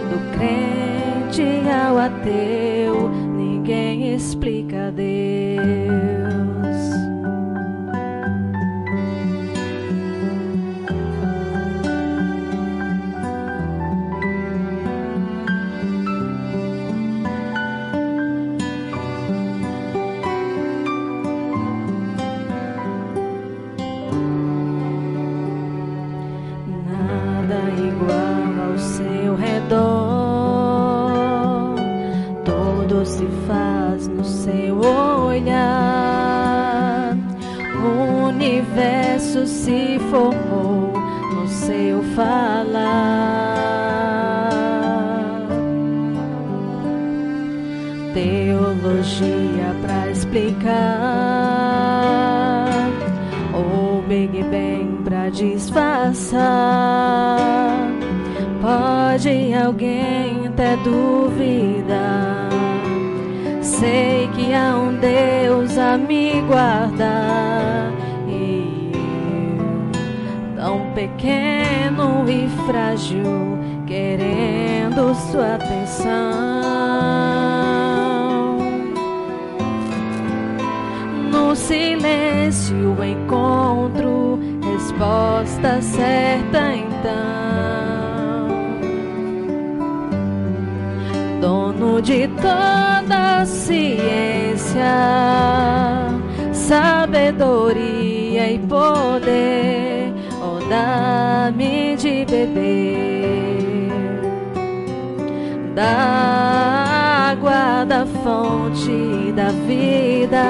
Do crente ao ateu, ninguém explica Deus. Tudo se faz no seu olhar, o universo se formou no seu falar. Teologia pra explicar, ou Big Bang pra disfarçar. Pode alguém ter dúvida? Sei que há um Deus a me guardar, e eu, tão pequeno e frágil, querendo sua atenção. No silêncio encontro resposta certa então. Dono de toda a ciência, sabedoria e poder, oh, dá-me de beber da água da fonte da vida.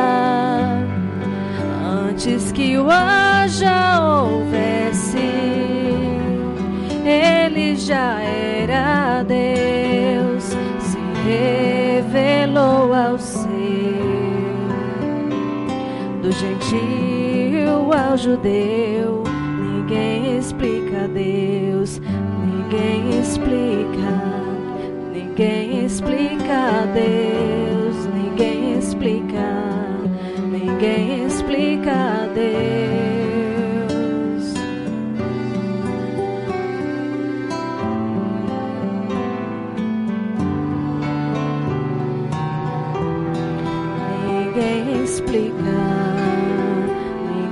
Antes que o ar já houvesse, ele já era Deus, revelou ao seu. Do gentil ao judeu, ninguém explica Deus, ninguém explica, ninguém explica Deus, ninguém explica, ninguém explica Deus.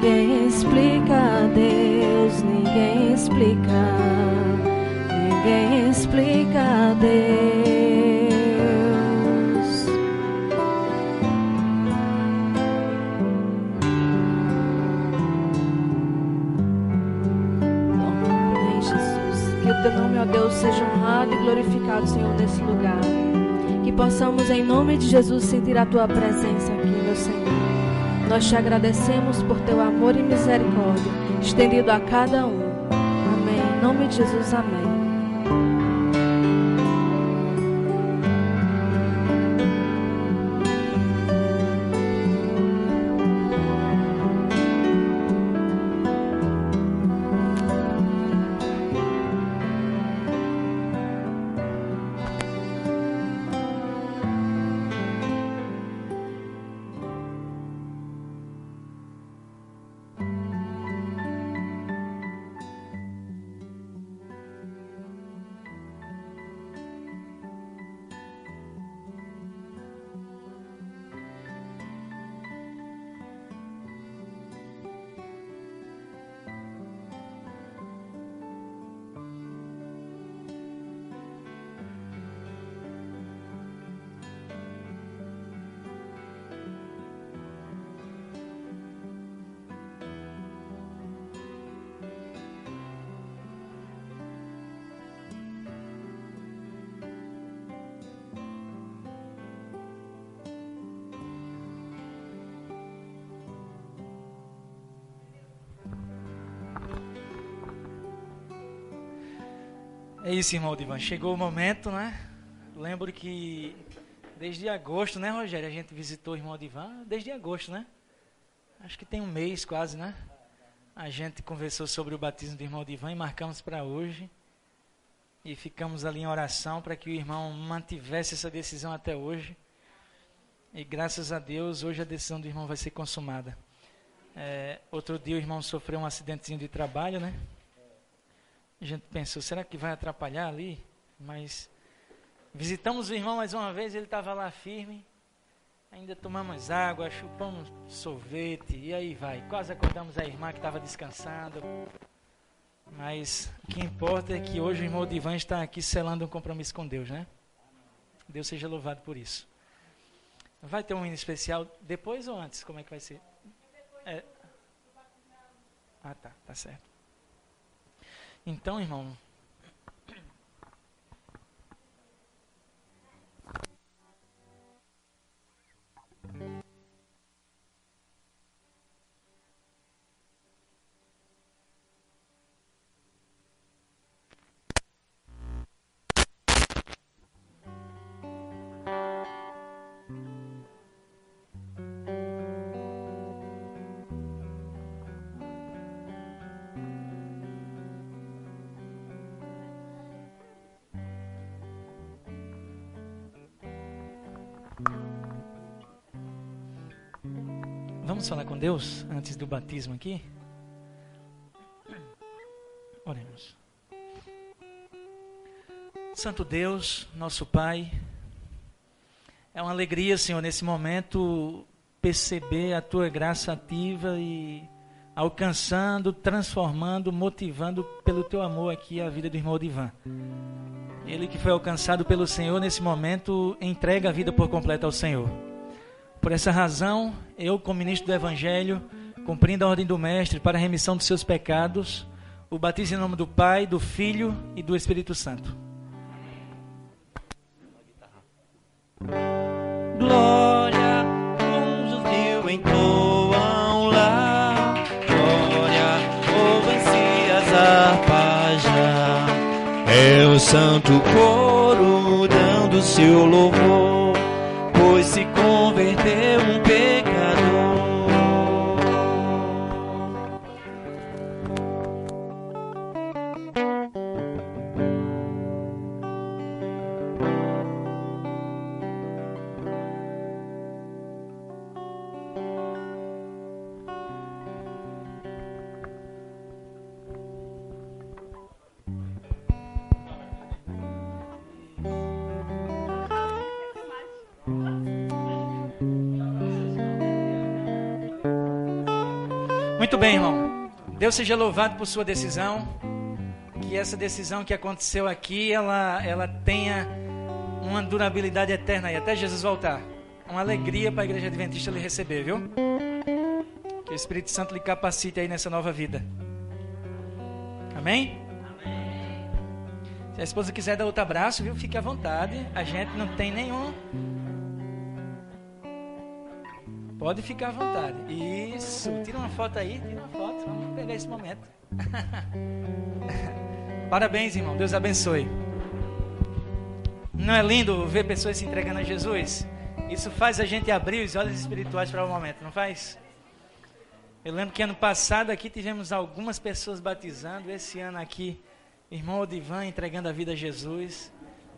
Ninguém explica Deus, ninguém explica, ninguém explica Deus. Amém, Jesus. Que o teu nome, ó Deus, seja honrado e glorificado, Senhor, nesse lugar. Que possamos, em nome de Jesus, sentir a tua presença aqui, meu Senhor. Nós te agradecemos por teu amor e misericórdia estendido a cada um. Amém. Em nome de Jesus, amém. É isso, irmão Divan. Chegou o momento, né? Lembro que desde agosto, né, Rogério? A gente visitou o irmão Divan desde agosto, né? Acho que tem um mês quase, né? A gente conversou sobre o batismo do irmão Divan e marcamos para hoje. E ficamos ali em oração para que o irmão mantivesse essa decisão até hoje. E graças a Deus, hoje a decisão do irmão vai ser consumada. Outro dia o irmão sofreu um acidentezinho de trabalho, né? A gente pensou, será que vai atrapalhar ali? Mas visitamos o irmão mais uma vez, ele estava lá firme. Ainda tomamos água, chupamos sorvete e aí vai. Quase acordamos a irmã que estava descansando. Mas o que importa é que hoje o irmão Divan está aqui selando um compromisso com Deus, né? Deus seja louvado por isso. Vai ter um hino especial depois ou antes? Como é que vai ser? Tá certo. Então, irmão, vamos falar com Deus antes do batismo aqui? Oremos. Santo Deus, nosso Pai, é uma alegria, Senhor, nesse momento perceber a Tua graça ativa e alcançando, transformando, motivando pelo Teu amor aqui a vida do irmão Divan. Ele que foi alcançado pelo Senhor nesse momento entrega a vida por completo ao Senhor. Por essa razão, eu, como ministro do Evangelho, cumprindo a ordem do Mestre para a remissão dos seus pecados, o batizo em nome do Pai, do Filho e do Espírito Santo. Glória, anjos mil entoam lá. Glória, ouvem-se as harpas já. É o santo coro dando seu louvor, pois se converteu um pecador. Muito bem, irmão. Deus seja louvado por sua decisão. Que essa decisão que aconteceu aqui, ela tenha uma durabilidade eterna aí, até Jesus voltar. Uma alegria para a Igreja Adventista lhe receber, viu? Que o Espírito Santo lhe capacite aí nessa nova vida. Amém? Se a esposa quiser dar outro abraço, viu? Fique à vontade. A gente não tem nenhum... Pode ficar à vontade. Isso. Tira uma foto aí. Tira uma foto. Vamos pegar esse momento. Parabéns, irmão. Deus abençoe. Não é lindo ver pessoas se entregando a Jesus? Isso faz a gente abrir os olhos espirituais para o momento, não faz? Eu lembro que ano passado aqui tivemos algumas pessoas batizando. Esse ano aqui, irmão Odivan entregando a vida a Jesus.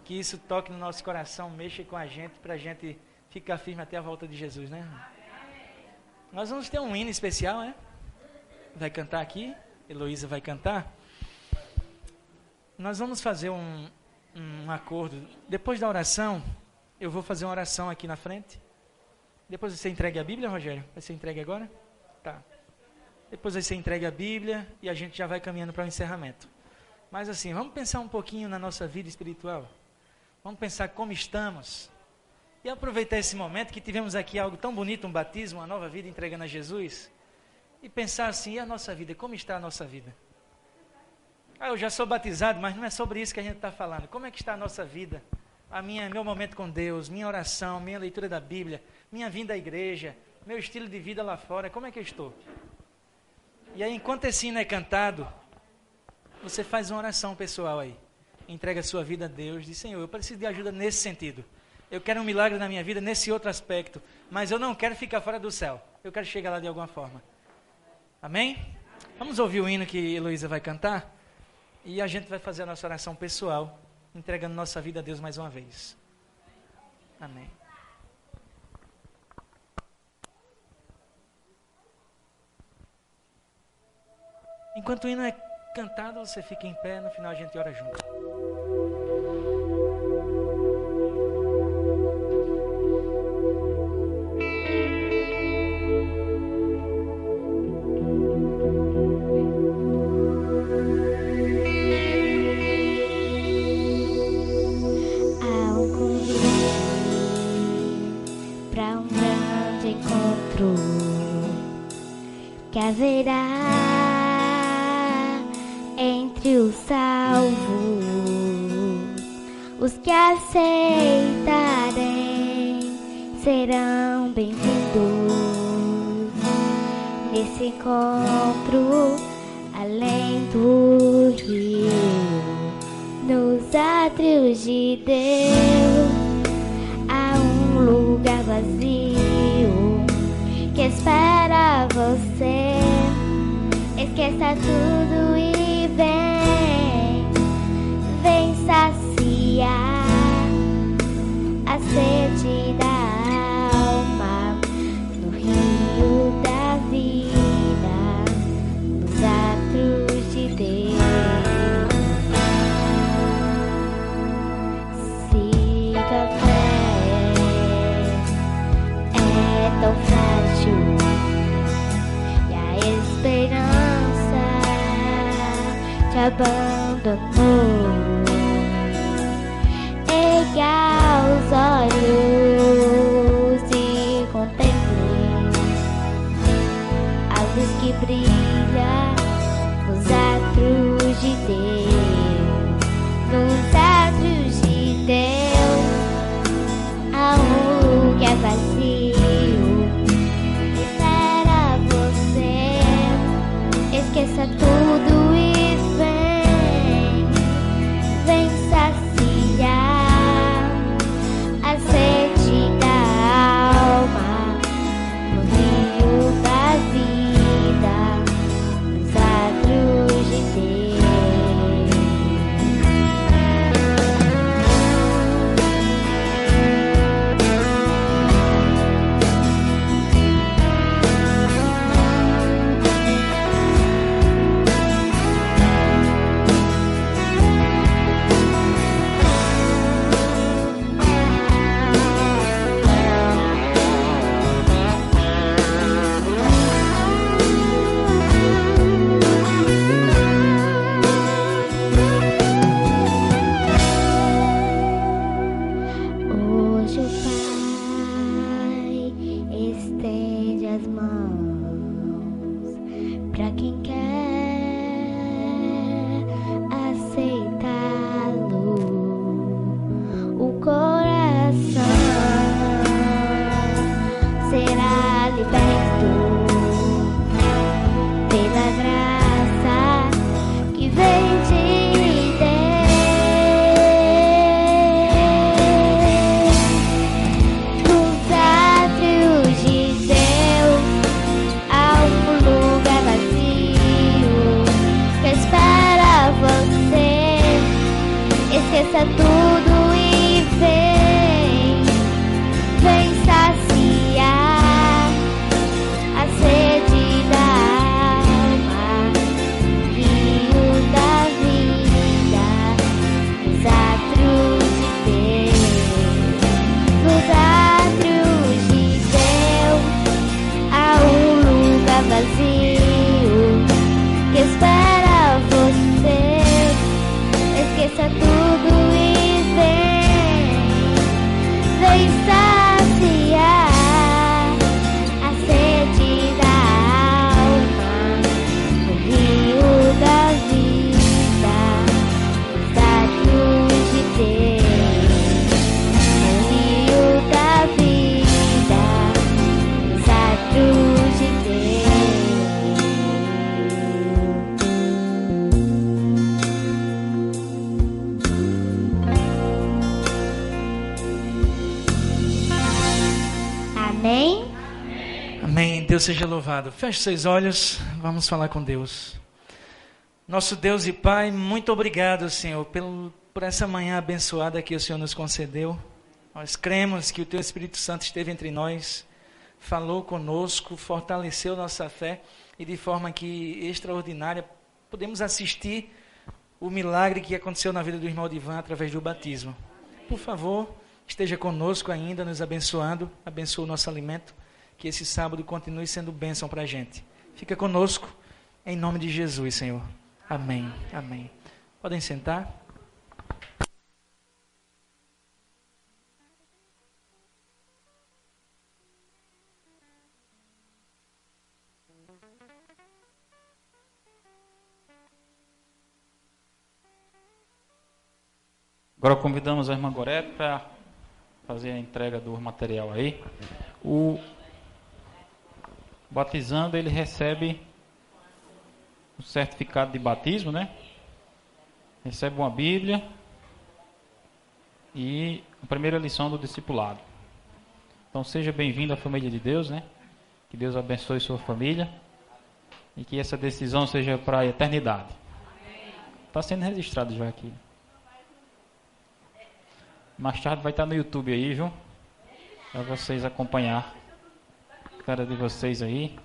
Que isso toque no nosso coração, mexa com a gente, para a gente ficar firme até a volta de Jesus, né, irmão? Nós vamos ter um hino especial, né? Vai cantar aqui. Heloísa vai cantar. Nós vamos fazer um acordo. Depois da oração, eu vou fazer uma oração aqui na frente. Depois você entregue a Bíblia, Rogério? Vai ser entregue agora? Tá. Depois você entregue a Bíblia e a gente já vai caminhando para o encerramento. Mas assim, vamos pensar um pouquinho na nossa vida espiritual. Vamos pensar como estamos. E aproveitar esse momento que tivemos aqui algo tão bonito, um batismo, uma nova vida entregando a Jesus. E pensar assim, e a nossa vida? Como está a nossa vida? Eu já sou batizado, mas não é sobre isso que a gente está falando. Como é que está a nossa vida? Meu momento com Deus, minha oração, minha leitura da Bíblia, minha vinda à igreja, meu estilo de vida lá fora, como é que eu estou? E aí, enquanto esse hino é cantado, você faz uma oração pessoal aí. entregue a sua vida a Deus, diz: Senhor, eu preciso de ajuda nesse sentido. Eu quero um milagre na minha vida nesse outro aspecto, mas eu não quero ficar fora do céu. Eu quero chegar lá de alguma forma. Amém? Vamos ouvir o hino que Heloísa vai cantar? E a gente vai fazer a nossa oração pessoal, entregando nossa vida a Deus mais uma vez. Amém. Enquanto o hino é cantado, você fica em pé, no final a gente ora junto. Que haverá entre os salvos, os que aceitarem serão bem-vindos nesse encontro além do rio, nos átrios de Deus há um lugar vazio que espera você. Esqueça tudo e vem saciar a sede da alma no rio da vida, nos atos de Deus. Siga a fé, é tão frágil, e a esperança te abandonou. Erga os olhos e contemple a luz que brilha nos atrios de Deus, nos atrios de Deus há um lugar vazio que espera você. Esqueça tudo e vem saciar a sede da alma no rio da vida, nos atrios de Deus. Hoje o Pai estende as mãos para quem quer aceitá-lo. O coração será liberto pela graça que vem de nos átrios de Deus há um lugar vazio que espera você. Esqueça tudo e vem saciar a sede da alma Deus seja louvado. Feche seus olhos, vamos falar com Deus. Nosso Deus e Pai, muito obrigado, Senhor, por essa manhã abençoada que o Senhor nos concedeu. Nós cremos que o Teu Espírito Santo esteve entre nós, falou conosco, fortaleceu nossa fé e de forma que extraordinária podemos assistir o milagre que aconteceu na vida do irmão Divan através do batismo. Por favor, esteja conosco ainda, nos abençoando, abençoe o nosso alimento, que esse sábado continue sendo bênção para a gente. Fica conosco, em nome de Jesus, Senhor. Amém, amém. Podem sentar. Agora convidamos a irmã Gorete para fazer a entrega do material aí. O batizando, ele recebe o certificado de batismo, né? Recebe uma Bíblia e a primeira lição do discipulado. Então seja bem-vindo à família de Deus, né? Que Deus abençoe sua família e que essa decisão seja para a eternidade. Está sendo registrado já aqui. Mais tarde vai estar no YouTube aí, viu? Para vocês acompanhar a cara de vocês aí.